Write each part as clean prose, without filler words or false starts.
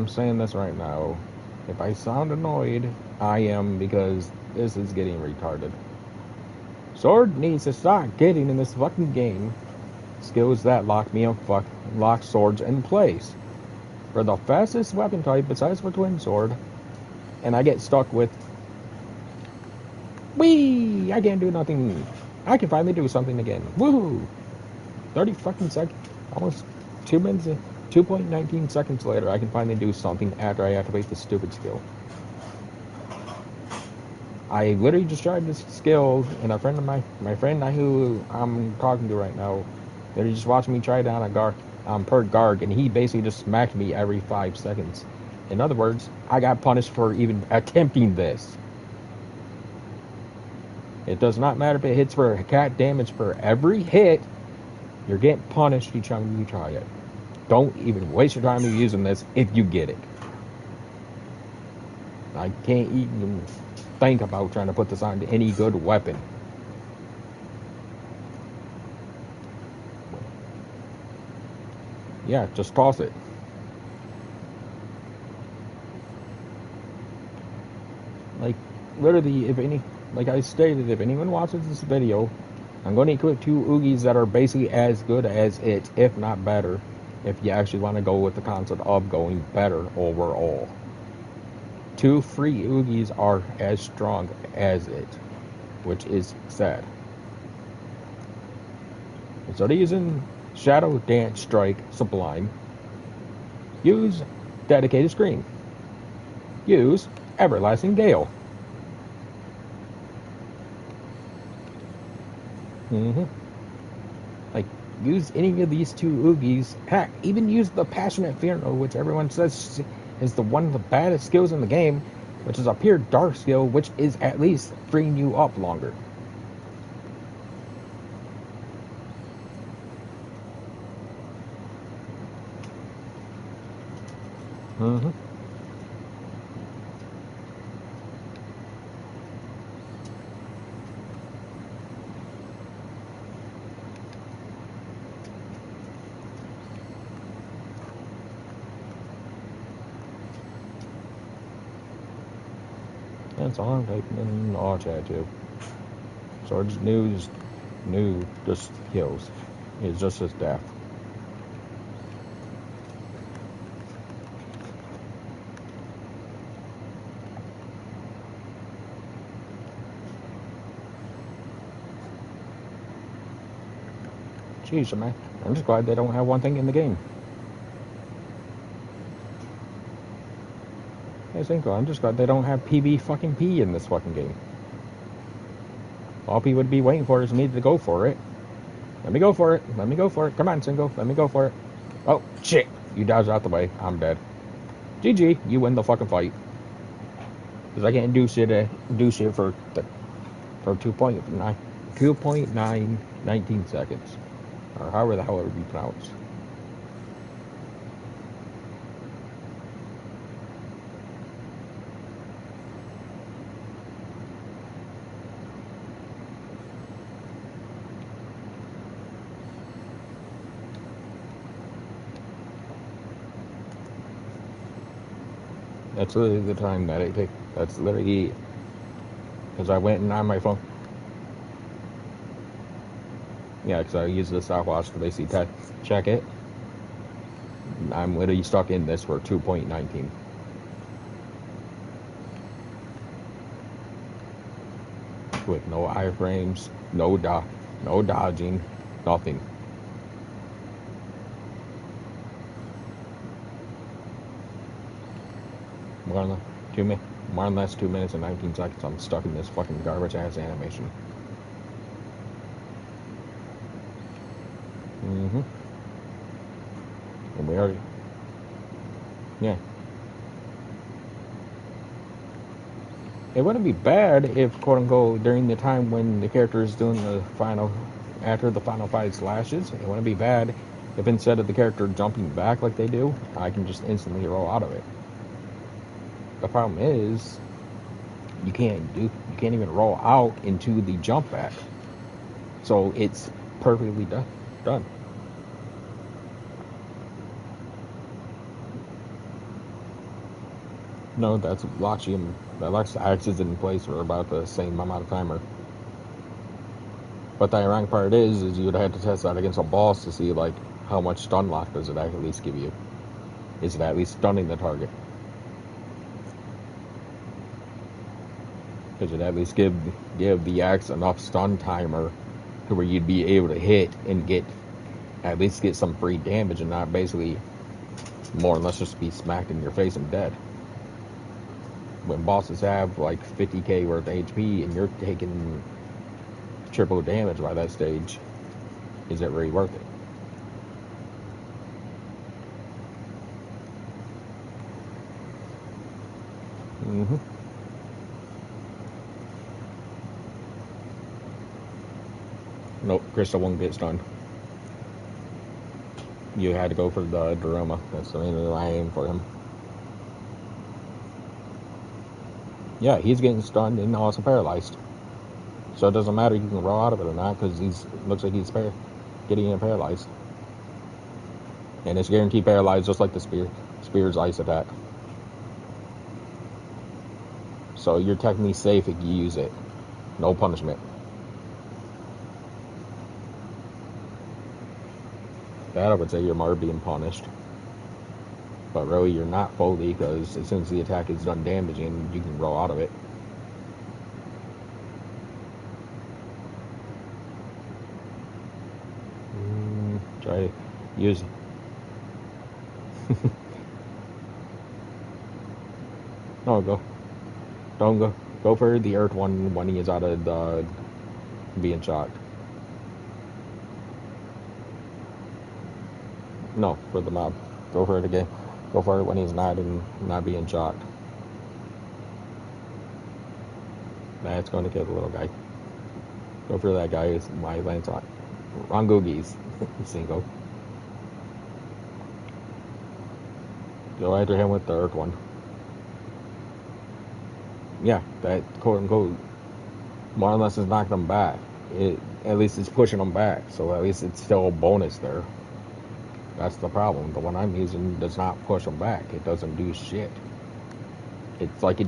I'm saying this right now. If I sound annoyed, I am, because this is getting retarded. Sword needs to start getting in this fucking game skills that lock swords in place. For the fastest weapon type besides for twin sword, and I get stuck with whee! I can't do nothing. I can finally do something again. Woohoo! 30 fucking seconds, almost 2 minutes, 2.19 seconds later, I can finally do something after I activate the stupid skill. I literally just tried this skill, and a friend of my friend who I'm talking to right now, they're just watching me try it on per Garg, and he basically just smacked me every 5 seconds. In other words, I got punished for even attempting this. It does not matter if it hits for cat damage for every hit, you're getting punished each time you try it. Don't even waste your time using this if you get it. I can't even think about trying to put this on any good weapon. Yeah, just toss it. Like, literally, like I stated, if anyone watches this video, I'm going to equip 2 Oogis that are basically as good as it, if not better, if you actually want to go with the concept of going better overall. 2 free Oogis are as strong as it, which is sad. Instead of using Shadow Dance Strike Sublime, use Dedicated Scream. Use Everlasting Gale. Like, use any of these 2 Oogis. Heck, even use the Passionate Funeral, which everyone says is one of the baddest skills in the game, which is a pure dark skill, which is at least freeing you up longer. That's all I'm typing in all chat too. Sword's new, just kills. It's just his death. Jeez, man. I'm just glad they don't have one thing in the game. I'm just glad they don't have PB fucking P in this fucking game. All people would be waiting for is me to go for it. Let me go for it. Let me go for it. Come on, Single. Let me go for it. Oh, shit. You dodged out the way. I'm dead. GG. You win the fucking fight. Because I can't do shit for 2.19 seconds. Or however the hell it would be pronounced. That's literally the time that I take. That's literally because I went and on my phone. Yeah, because I use the stopwatch to basically check it. I'm literally stuck in this for 2.19. With no iframes, no dodging, nothing. More than less 2 minutes and 19 seconds. I'm stuck in this fucking garbage ass animation. And we already, yeah. It wouldn't be bad if, quote unquote, during the time when the character is doing after the final 5 slashes, it wouldn't be bad if instead of the character jumping back like they do, I can just instantly roll out of it. The problem is, you can't even roll out into the jump back. So it's perfectly done. No, that's locks him. That locks the axes in place for about the same amount of timer. But the ironic part is you'd have to test that against a boss to see like how much stun lock does it at least give you. Is it at least stunning the target? Does it at least give the axe enough stun timer to where you'd be able to hit and get at least get some free damage and not basically more or less just be smacked in your face and dead. When bosses have like 50k worth of HP and you're taking triple damage by that stage, is it really worth it? Mm-hmm. Nope, Crystal won't get stunned. You had to go for the Daruma. That's the main reason I aim for him. Yeah, he's getting stunned and also paralyzed. So it doesn't matter if you can roll out of it or not because he's looks like he's getting paralyzed. And it's guaranteed paralyzed just like the spear's ice attack. So you're technically safe if you use it. No punishment. That I would say you're more being punished. But really you're not fully because as soon as the attack is done damaging, you can roll out of it. Try to use No, go. Don't go. Go for the earth one when he is out of the being shocked. No, for the mob. Go for it again. Go for it when he's not being shocked. That's going to kill the little guy. Go for that guy. Is my Lancelot. Rangugis. Single. Go after him with the earth one. Yeah, that quote unquote more or less is knocking them back. It at least it's pushing them back, so at least it's still a bonus there. That's the problem. The one I'm using does not push them back. It doesn't do shit. It's like it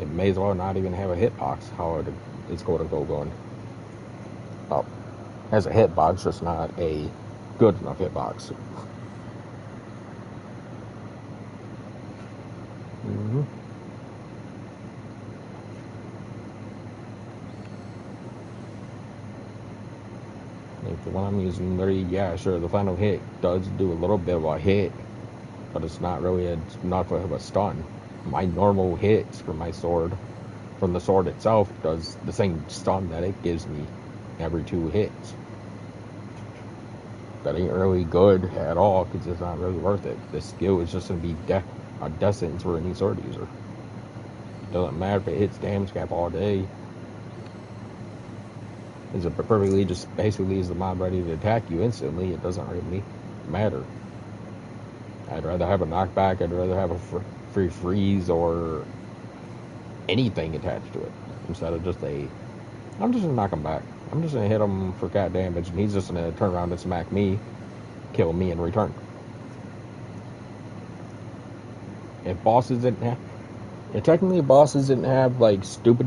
may as well not even have a hitbox. How it's going to go going. Oh, has a hitbox, just not a good enough hitbox. Mm-hmm. Like the one I'm using, literally, yeah, sure, the final hit does do a little bit of a hit, but it's not really enough of a stun. My normal hits from my sword, from the sword itself, does the same stun that it gives me every 2 hits. That ain't really good at all because it's not really worth it. The skill is just going to be a death sentence for any sword user. It doesn't matter if it hits damage cap all day. Is it perfectly just basically is the mob ready to attack you instantly? It doesn't really matter. I'd rather have a knockback. I'd rather have a free freeze or anything attached to it instead of just I'm just gonna knock him back. I'm just gonna hit him for cat damage, and he's just gonna turn around and smack me, kill me in return. If bosses didn't have, if technically bosses didn't have like stupid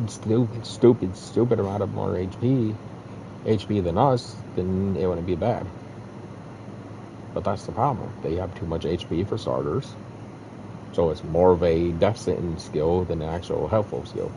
amount of more HP than us, then it wouldn't be bad. But that's the problem. They have too much HP for starters. So it's more of a death sentence skill than an actual helpful skill.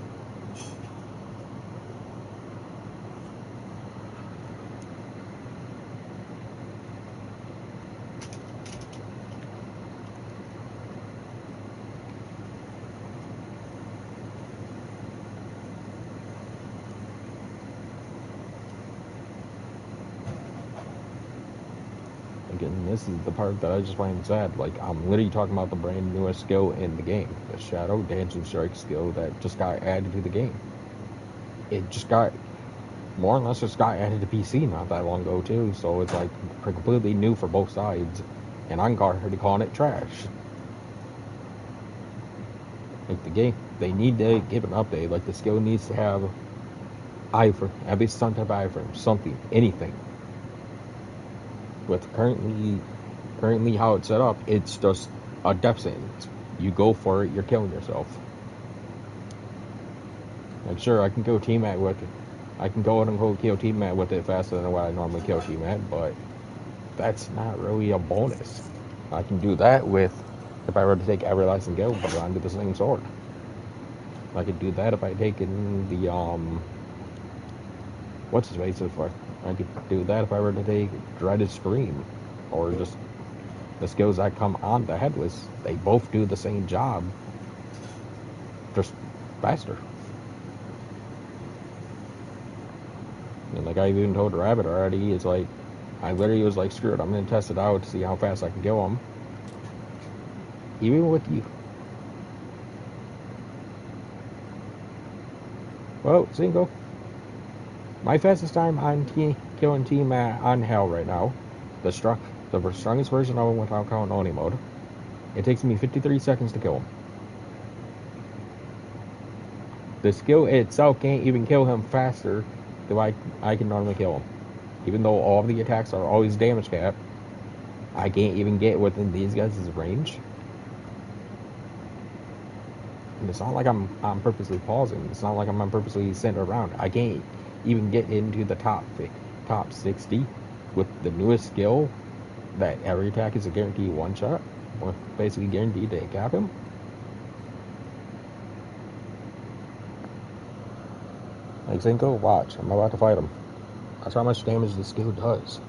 Again, this is the part that I just find sad. Like, I'm literally talking about the brand newest skill in the game. The Shadow Dancing Strike skill that just got added to the game. It just got, more or less just got added to PC not that long ago too. So it's like completely new for both sides. And I'm already calling it trash. Like the game, they need to give an update. Like the skill needs to have iframe, at least some type of iframe, something, anything. With currently how it's set up, it's just a death sentence. you go for it, you're killing yourself. Like, sure, I can go teammate with it. I can go and go kill teammate with it faster than what I normally kill teammate, but that's not really a bonus. I can do that with if I were to take everlasting guild, but onto the same sword. I could do that if I take in the what's his face? I could do that if I were to take Dreaded Scream, or just the skills that come on the headless. They both do the same job, just faster. And like I even told Rabbit already, it's like I literally was like, screw it, I'm gonna test it out to see how fast I can kill him. Even with you. Well, single. My fastest time on killing team on Hell right now, the strongest version of him without counting Oni mode, it takes me 53 seconds to kill him. The skill itself can't even kill him faster than I can normally kill him. Even though all of the attacks are always damage cap, I can't even get within these guys' range. And it's not like I'm purposely pausing. It's not like I'm purposely sitting around. I can't even get into the top 60 with the newest skill that every attack is a guaranteed one shot, or basically guaranteed to cap him. Like Zinko, watch, I'm about to fight him. That's how much damage the skill does.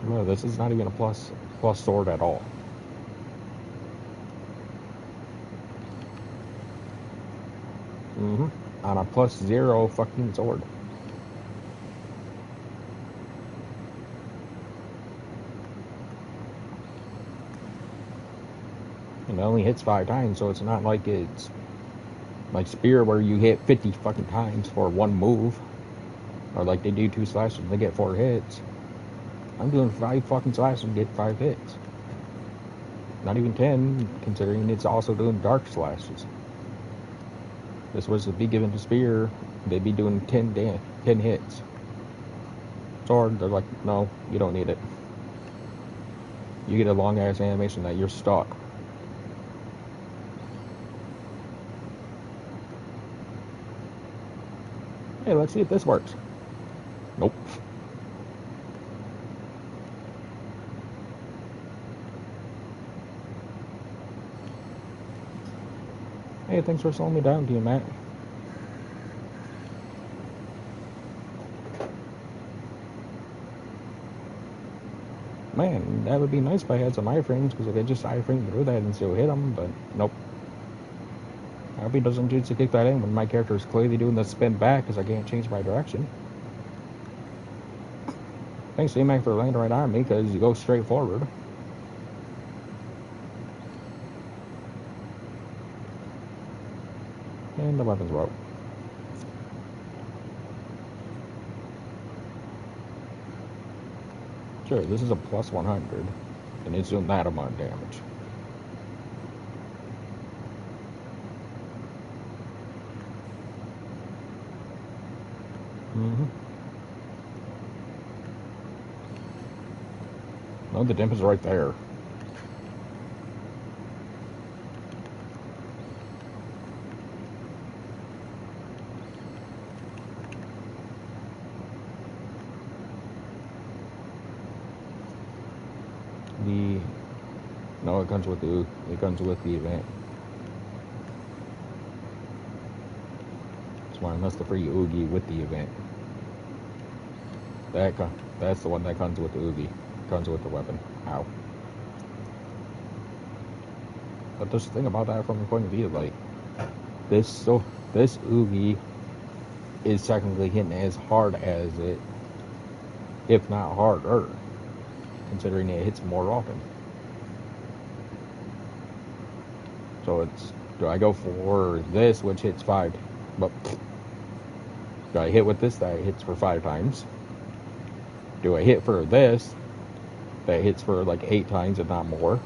No, this is not even a plus sword at all. On a +0 fucking sword. And it only hits 5 times, so it's not like it's like Spear where you hit 50 fucking times for one move. Or like they do 2 slashes and they get 4 hits. I'm doing 5 fucking slashes and get 5 hits. Not even 10, considering it's also doing dark slashes. This was to be given to Spear, they'd be doing 10 hits. Sword, they're like, no, you don't need it. You get a long ass animation that you're stuck. Hey, let's see if this works. Nope. Hey, thanks for slowing me down, to you, Matt. Man, that would be nice if I had some iframes, because I could just iframe through that and still hit them, but nope. I hope he doesn't choose to kick that in when my character is clearly doing the spin back, because I can't change my direction. Thanks, C-Mac, for landing right on me, because you go straight forward. And the weapons broke. Sure, this is a +100, and it's doing that amount of damage. No, the dimp is right there. No, it comes with the event. That's why that's the free Oogie with the event. That's the one that comes with the Oogie. Comes with the weapon. Ow. But there's the thing about that from the point of view, like this Oogie is technically hitting as hard as it, if not harder, considering it hits more often. So do I go for this, which hits 5, but do I hit with this that hits for 5 times? Do I hit for this that hits for like 8 times, if not more?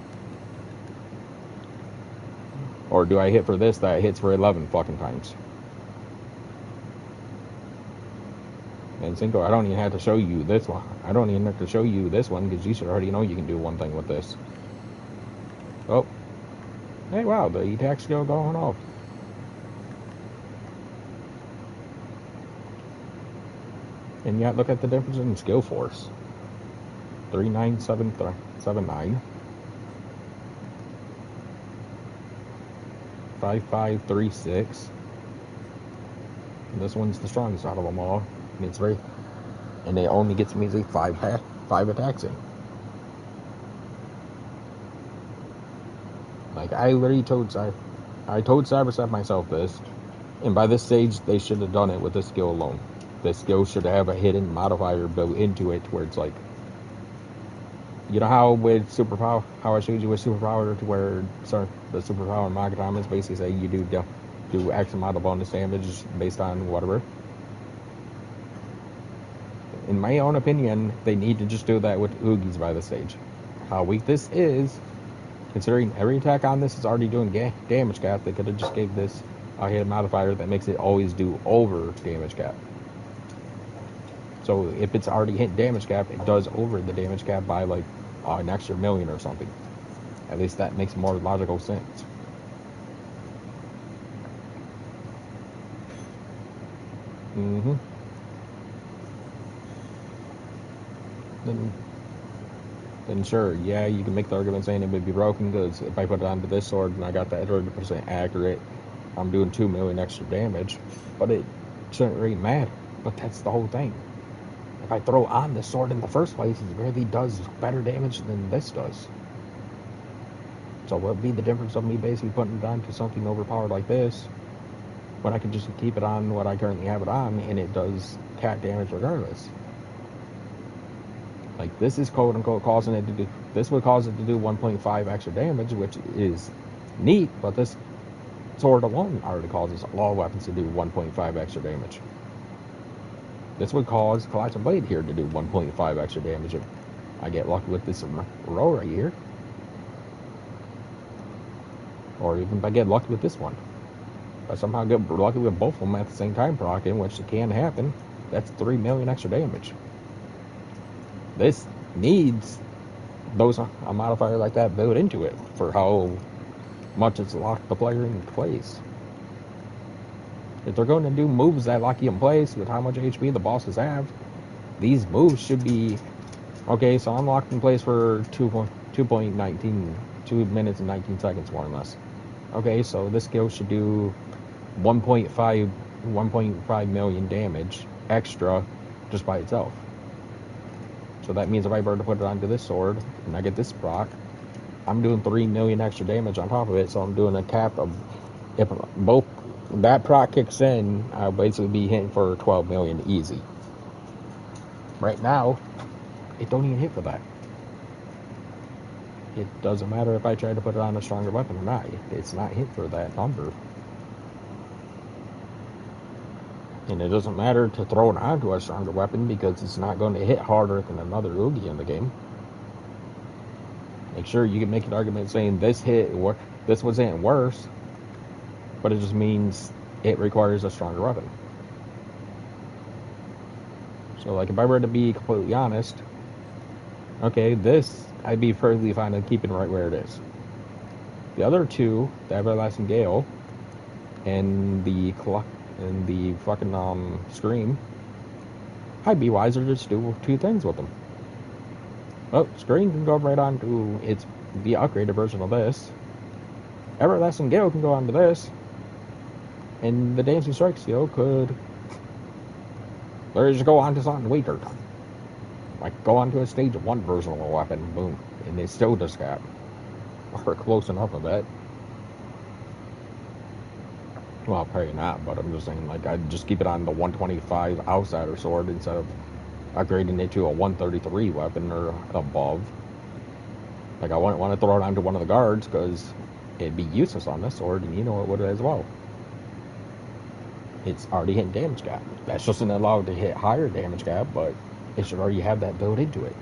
Or do I hit for this that hits for 11 fucking times? And Cinco, I don't even have to show you this one. I don't even have to show you this one because you should already know you can do one thing with this. Oh. Hey, wow, the attack skill going off. And yet, look at the difference in skill force. 39779. 5536. This one's the strongest out of them all. And it's very, and it only gets me five attacks in. Like I literally told Cyberset myself this, and by this stage they should have done it with this skill alone. This skill should have a hidden modifier built into it, where it's like, you know how with superpower, how I showed you with superpower, to where the superpower Magadam is basically say you do X amount of bonus damage based on whatever. In my own opinion, they need to just do that with Oogies by this stage. How weak this is, considering every attack on this is already doing damage cap, they could have just gave this a hidden modifier that makes it always do over damage cap. So if it's already hit damage cap, it does over the damage cap by like an extra million or something. At least that makes more logical sense. Then sure, yeah, you can make the argument saying it would be broken, because if I put it onto this sword and I got that 100% accurate, I'm doing 2 million extra damage. But it shouldn't really matter. But that's the whole thing. If I throw on this sword in the first place, it really does better damage than this does. So what would be the difference of me basically putting it onto something overpowered like this, when I can just keep it on what I currently have it on, and it does cat damage regardless? Like, this is quote unquote causing it to do, this would cause it to do 1.5 extra damage, which is neat, but this sword alone already causes all weapons to do 1.5 extra damage. This would cause Collapsing Blade here to do 1.5 extra damage if I get lucky with this row right here. Or even if I get lucky with this one. If I somehow get lucky with both of them at the same time proccing, which it can happen, that's 3 million extra damage. This needs a modifier like that built into it for how much it's locked the player in place. If they're going to do moves that lock you in place with how much HP the bosses have, these moves should be, okay, so I'm locked in place for 2.19, 2 minutes and 19 seconds more or less. Okay, so this skill should do 1.5 million damage extra just by itself. So that means if I were to put it onto this sword and I get this proc, I'm doing 3 million extra damage on top of it. So I'm doing a cap of, if both that proc kicks in, I'll basically be hitting for 12 million easy. Right now, it don't even hit for that. It doesn't matter if I try to put it on a stronger weapon or not. It's not hit for that number. And it doesn't matter to throw it onto a stronger weapon, because it's not going to hit harder than another Oogie in the game. Like, sure, you can make an argument saying this was hitting worse, but it just means it requires a stronger weapon. So, like, if I were to be completely honest, okay, this, I'd be perfectly fine with keeping it right where it is. The other two, the Everlasting Gale and the fucking Scream, I'd be wiser to just do two things with them. Well, Scream can go right on to the upgraded version of this. Everlasting Gale can go on to this. And the Dancing Strike skill could just go on to something weaker. Like, go on to a stage 1 version of a weapon, boom, and it still does cap. Or close enough of that. Well, probably not, but I'm just saying, like, I'd just keep it on the 125 Outsider Sword instead of upgrading it to a 133 weapon or above. Like, I wouldn't want to throw it onto one of the guards, because it'd be useless on this sword, and you know it would as well. It's already hitting damage cap. That's just allowed to hit higher damage cap, but it should already have that built into it.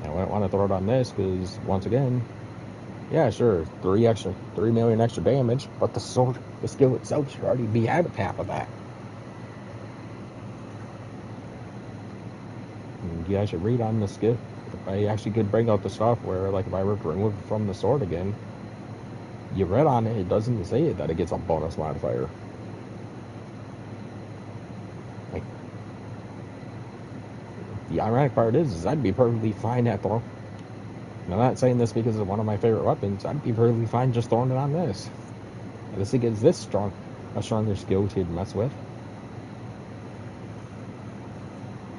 I wouldn't want to throw it on this because, once again, yeah, sure, 3 million extra damage, but the skill itself should already be at half of that. And you guys should read on the skill. If I actually could bring out the stuff where, like, if I were to remove it from the sword again, you read on it, it doesn't say that it gets a bonus modifier. Like, the ironic part is I'd be perfectly fine at throwing. I'm not saying this because it's one of my favorite weapons. I'd be perfectly fine just throwing it on this. This gives this a stronger skill to mess with.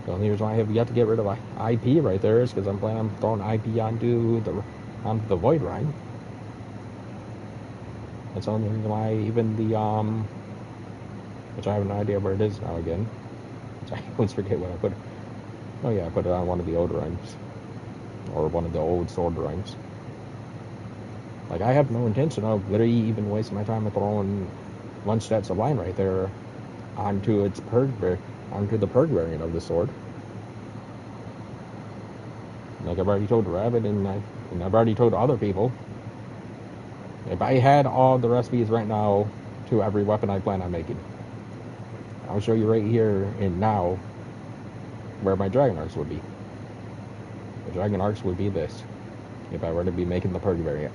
The only reason why I have yet to get rid of IP right there is because I'm planning on throwing IP onto the Void Rhyme. That's the only reason why even the which I have no idea where it is now again. Which I always forget what I put. Oh yeah, I put it on one of the old rhymes. Or one of the old sword rhymes. Like, I have no intention of literally even wasting my time with throwing one stat sublime right there onto the purge variant of the sword. Like I've already told Rabbit and I've already told other people, if I had all the recipes right now to every weapon I plan on making, I'll show you right here and now where my Dragon Arcs would be. The Dragon Arcs would be this, if I were to be making the purge variant.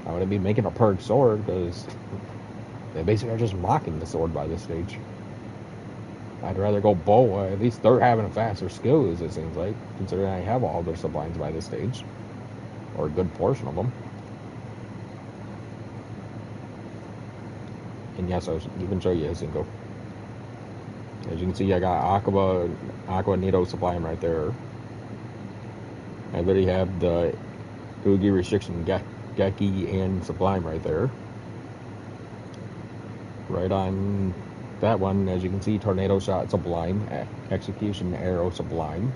I wouldn't be making a purge sword because they basically are just mocking the sword by this stage. I'd rather go bow. At least they're having a faster skill, as it seems like, considering I have all their sublimes by this stage, or a good portion of them. And yes, I should even show you a single. As you can see, I got Aqua Nido Sublime right there. I literally have the Oogie Restriction Geki and Sublime right there. Right on that one, as you can see, Tornado Shot Sublime, Execution Arrow Sublime.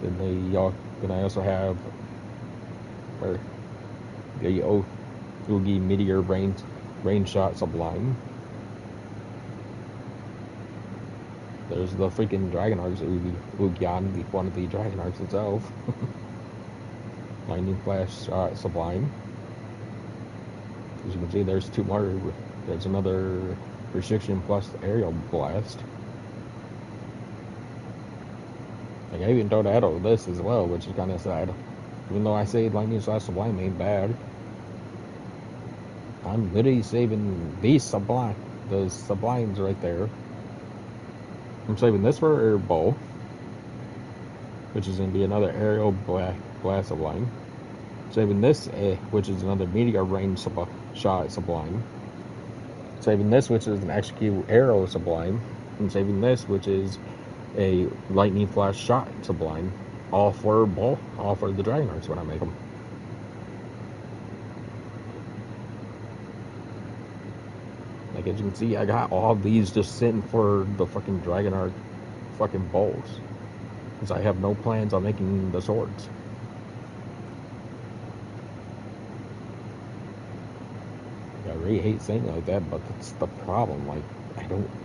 Then I also have the Oogie Meteor Rain Shot Sublime. There's the freaking Dragon Arcs Oogian, one of the Dragon Arcs itself. Lightning Flash Shot Sublime. As you can see, there's two more. There's another Restriction plus Aerial Blast. Like, I even throw out this as well, which is kind of sad. Even though I say Lightning Slash Sublime ain't bad, I'm literally saving these Sublimes right there. I'm saving this for Air Bow, which is going to be another Aerial Blast Sublime. Saving this, which is another Meteor Rain Shot Sublime. Saving this, which is an Execute Arrow Sublime. And saving this, which is a Lightning Flash Shot Sublime. All for the Dragon Arcs when I make them. Like, as you can see, I got all these just sitting for the fucking Dragon Arc fucking bowls. Because I have no plans on making the swords. I really hate saying it like that, but that's the problem. Like, I don't